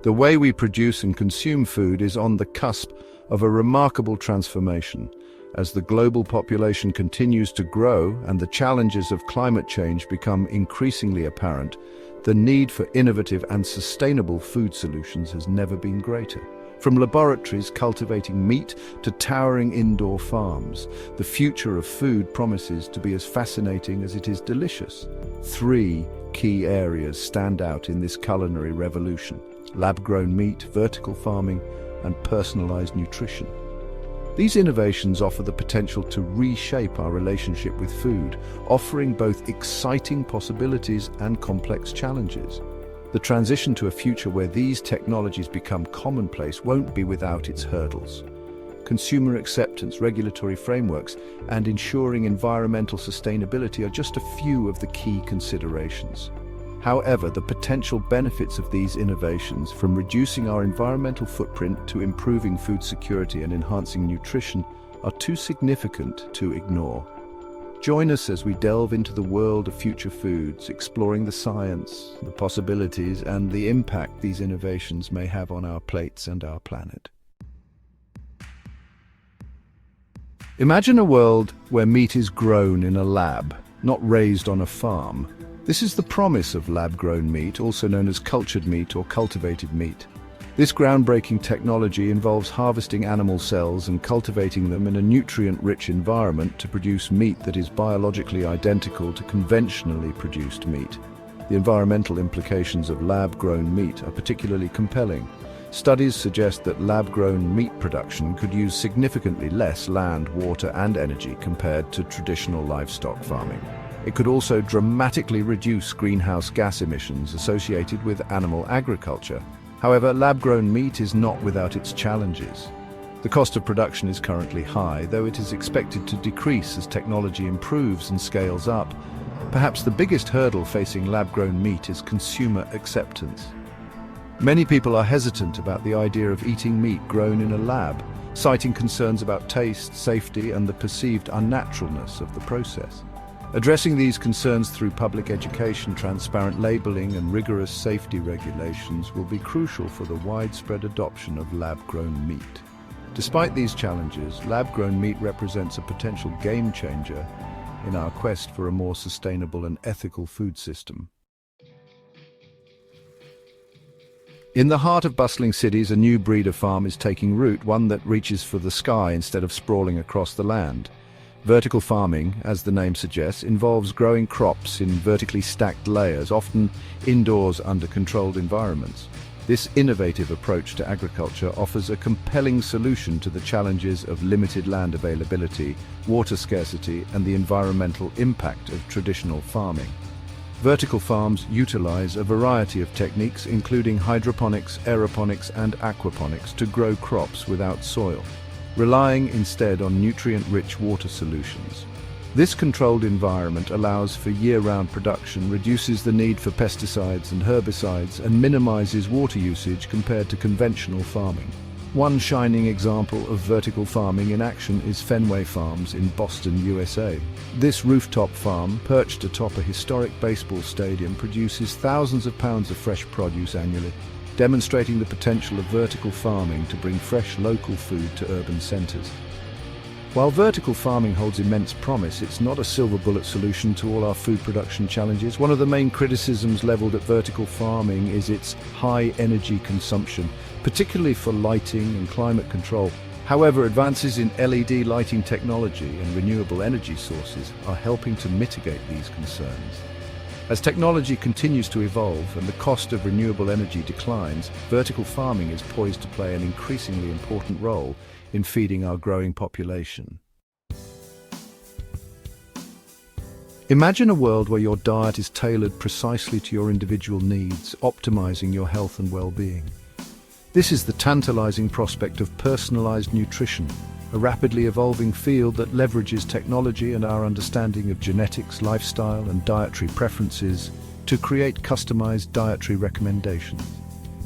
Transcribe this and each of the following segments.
The way we produce and consume food is on the cusp of a remarkable transformation. As the global population continues to grow and the challenges of climate change become increasingly apparent, the need for innovative and sustainable food solutions has never been greater. From laboratories cultivating meat to towering indoor farms, the future of food promises to be as fascinating as it is delicious. Three key areas stand out in this culinary revolution: lab-grown meat, vertical farming, and personalized nutrition. These innovations offer the potential to reshape our relationship with food, offering both exciting possibilities and complex challenges. The transition to a future where these technologies become commonplace won't be without its hurdles. Consumer acceptance, regulatory frameworks, and ensuring environmental sustainability are just a few of the key considerations. However, the potential benefits of these innovations, from reducing our environmental footprint to improving food security and enhancing nutrition, are too significant to ignore. Join us as we delve into the world of future foods, exploring the science, the possibilities, and the impact these innovations may have on our plates and our planet. Imagine a world where meat is grown in a lab, not raised on a farm. This is the promise of lab-grown meat, also known as cultured meat or cultivated meat. This groundbreaking technology involves harvesting animal cells and cultivating them in a nutrient-rich environment to produce meat that is biologically identical to conventionally produced meat. The environmental implications of lab-grown meat are particularly compelling. Studies suggest that lab-grown meat production could use significantly less land, water, and energy compared to traditional livestock farming. It could also dramatically reduce greenhouse gas emissions associated with animal agriculture. However, lab-grown meat is not without its challenges. The cost of production is currently high, though it is expected to decrease as technology improves and scales up. Perhaps the biggest hurdle facing lab-grown meat is consumer acceptance. Many people are hesitant about the idea of eating meat grown in a lab, citing concerns about taste, safety, and the perceived unnaturalness of the process. Addressing these concerns through public education, transparent labeling, and rigorous safety regulations will be crucial for the widespread adoption of lab-grown meat. Despite these challenges, lab-grown meat represents a potential game-changer in our quest for a more sustainable and ethical food system. In the heart of bustling cities, a new breed of farm is taking root, one that reaches for the sky instead of sprawling across the land. Vertical farming, as the name suggests, involves growing crops in vertically stacked layers, often indoors under controlled environments. This innovative approach to agriculture offers a compelling solution to the challenges of limited land availability, water scarcity, and the environmental impact of traditional farming. Vertical farms utilize a variety of techniques, including hydroponics, aeroponics, and aquaponics, to grow crops without soil, relying instead on nutrient-rich water solutions. This controlled environment allows for year-round production, reduces the need for pesticides and herbicides, and minimizes water usage compared to conventional farming. One shining example of vertical farming in action is Fenway Farms in Boston, USA. This rooftop farm, perched atop a historic baseball stadium, produces thousands of pounds of fresh produce annually, demonstrating the potential of vertical farming to bring fresh local food to urban centers. While vertical farming holds immense promise, it's not a silver bullet solution to all our food production challenges. One of the main criticisms leveled at vertical farming is its high energy consumption, particularly for lighting and climate control. However, advances in LED lighting technology and renewable energy sources are helping to mitigate these concerns. As technology continues to evolve and the cost of renewable energy declines, vertical farming is poised to play an increasingly important role in feeding our growing population. Imagine a world where your diet is tailored precisely to your individual needs, optimizing your health and well-being. This is the tantalizing prospect of personalized nutrition, a rapidly evolving field that leverages technology and our understanding of genetics, lifestyle, and dietary preferences to create customized dietary recommendations.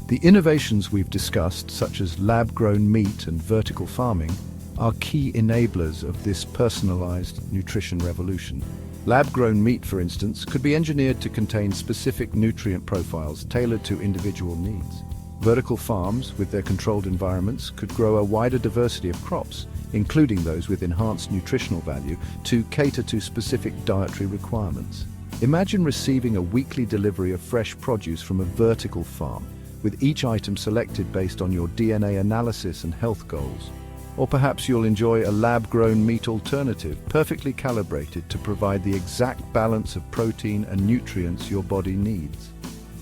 The innovations we've discussed, such as lab-grown meat and vertical farming, are key enablers of this personalized nutrition revolution. Lab-grown meat, for instance, could be engineered to contain specific nutrient profiles tailored to individual needs. Vertical farms, with their controlled environments, could grow a wider diversity of crops, including those with enhanced nutritional value, to cater to specific dietary requirements. Imagine receiving a weekly delivery of fresh produce from a vertical farm, with each item selected based on your DNA analysis and health goals. Or perhaps you'll enjoy a lab-grown meat alternative, perfectly calibrated to provide the exact balance of protein and nutrients your body needs.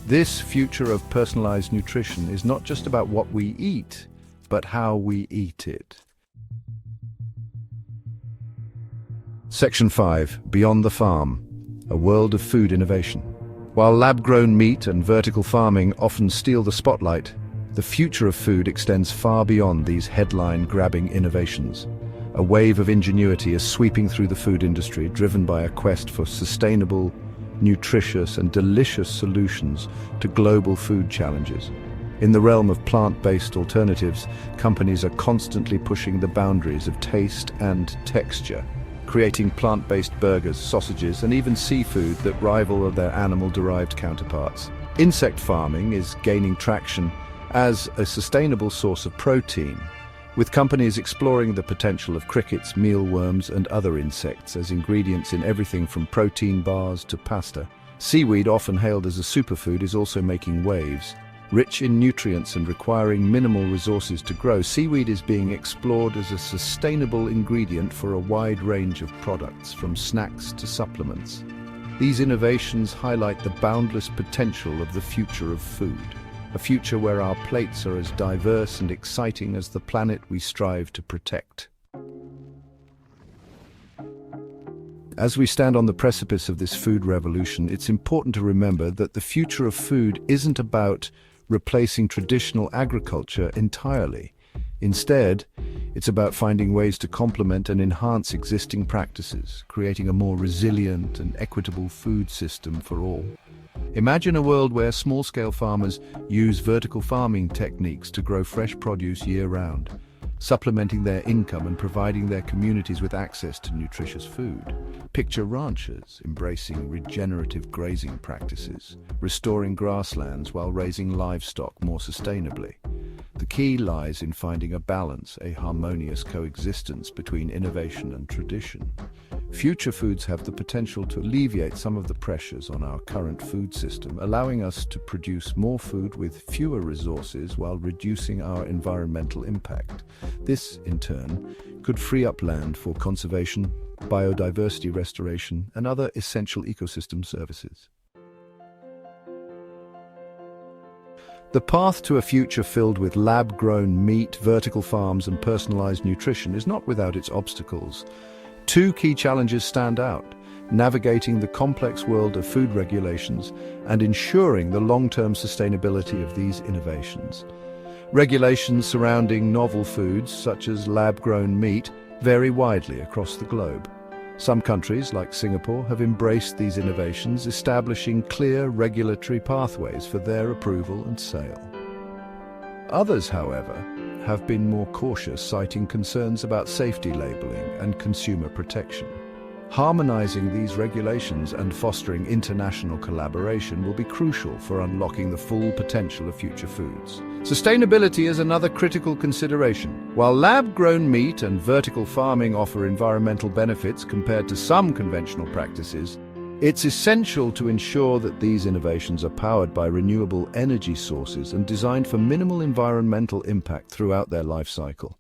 This future of personalized nutrition is not just about what we eat, but how we eat it. Section 5. Beyond the Farm. A world of food innovation. While lab-grown meat and vertical farming often steal the spotlight, the future of food extends far beyond these headline-grabbing innovations. A wave of ingenuity is sweeping through the food industry, driven by a quest for sustainable, nutritious and delicious solutions to global food challenges. In the realm of plant-based alternatives, companies are constantly pushing the boundaries of taste and texture, creating plant-based burgers, sausages, and even seafood that rival their animal-derived counterparts. Insect farming is gaining traction as a sustainable source of protein, with companies exploring the potential of crickets, mealworms, and other insects as ingredients in everything from protein bars to pasta. Seaweed, often hailed as a superfood, is also making waves. Rich in nutrients and requiring minimal resources to grow, seaweed is being explored as a sustainable ingredient for a wide range of products, from snacks to supplements. These innovations highlight the boundless potential of the future of food, a future where our plates are as diverse and exciting as the planet we strive to protect. As we stand on the precipice of this food revolution, it's important to remember that the future of food isn't about replacing traditional agriculture entirely. Instead, it's about finding ways to complement and enhance existing practices, creating a more resilient and equitable food system for all. Imagine a world where small-scale farmers use vertical farming techniques to grow fresh produce year-round, supplementing their income and providing their communities with access to nutritious food. Picture ranchers embracing regenerative grazing practices, restoring grasslands while raising livestock more sustainably. The key lies in finding a balance, a harmonious coexistence between innovation and tradition. Future foods have the potential to alleviate some of the pressures on our current food system, allowing us to produce more food with fewer resources while reducing our environmental impact. This, in turn, could free up land for conservation, biodiversity restoration, and other essential ecosystem services. The path to a future filled with lab-grown meat, vertical farms, and personalized nutrition is not without its obstacles. Two key challenges stand out: navigating the complex world of food regulations and ensuring the long-term sustainability of these innovations. Regulations surrounding novel foods, such as lab-grown meat, vary widely across the globe. Some countries, like Singapore, have embraced these innovations, establishing clear regulatory pathways for their approval and sale. Others, however, have been more cautious, citing concerns about safety labeling and consumer protection. Harmonizing these regulations and fostering international collaboration will be crucial for unlocking the full potential of future foods. Sustainability is another critical consideration. While lab-grown meat and vertical farming offer environmental benefits compared to some conventional practices, it's essential to ensure that these innovations are powered by renewable energy sources and designed for minimal environmental impact throughout their life cycle.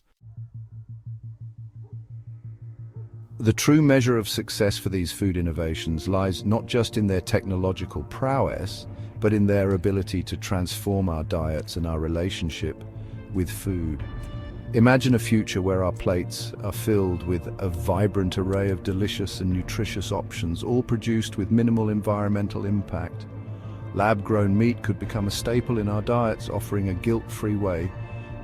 The true measure of success for these food innovations lies not just in their technological prowess, but in their ability to transform our diets and our relationship with food. Imagine a future where our plates are filled with a vibrant array of delicious and nutritious options, all produced with minimal environmental impact. Lab-grown meat could become a staple in our diets, offering a guilt-free way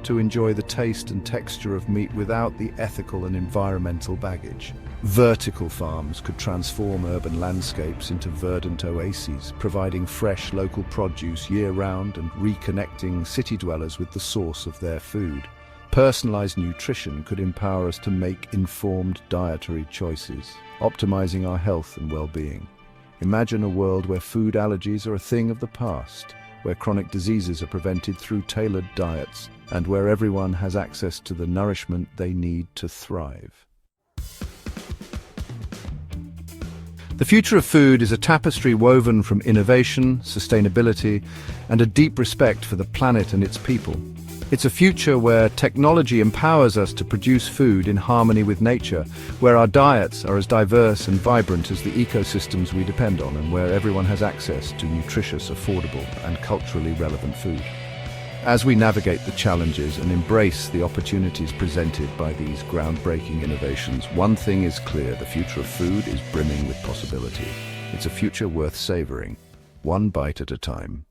to enjoy the taste and texture of meat without the ethical and environmental baggage. Vertical farms could transform urban landscapes into verdant oases, providing fresh local produce year-round and reconnecting city dwellers with the source of their food. Personalized nutrition could empower us to make informed dietary choices, optimizing our health and well-being. Imagine a world where food allergies are a thing of the past, where chronic diseases are prevented through tailored diets, and where everyone has access to the nourishment they need to thrive. The future of food is a tapestry woven from innovation, sustainability, and a deep respect for the planet and its people. It's a future where technology empowers us to produce food in harmony with nature, where our diets are as diverse and vibrant as the ecosystems we depend on, and where everyone has access to nutritious, affordable, and culturally relevant food. As we navigate the challenges and embrace the opportunities presented by these groundbreaking innovations, one thing is clear: the future of food is brimming with possibility. It's a future worth savoring, one bite at a time.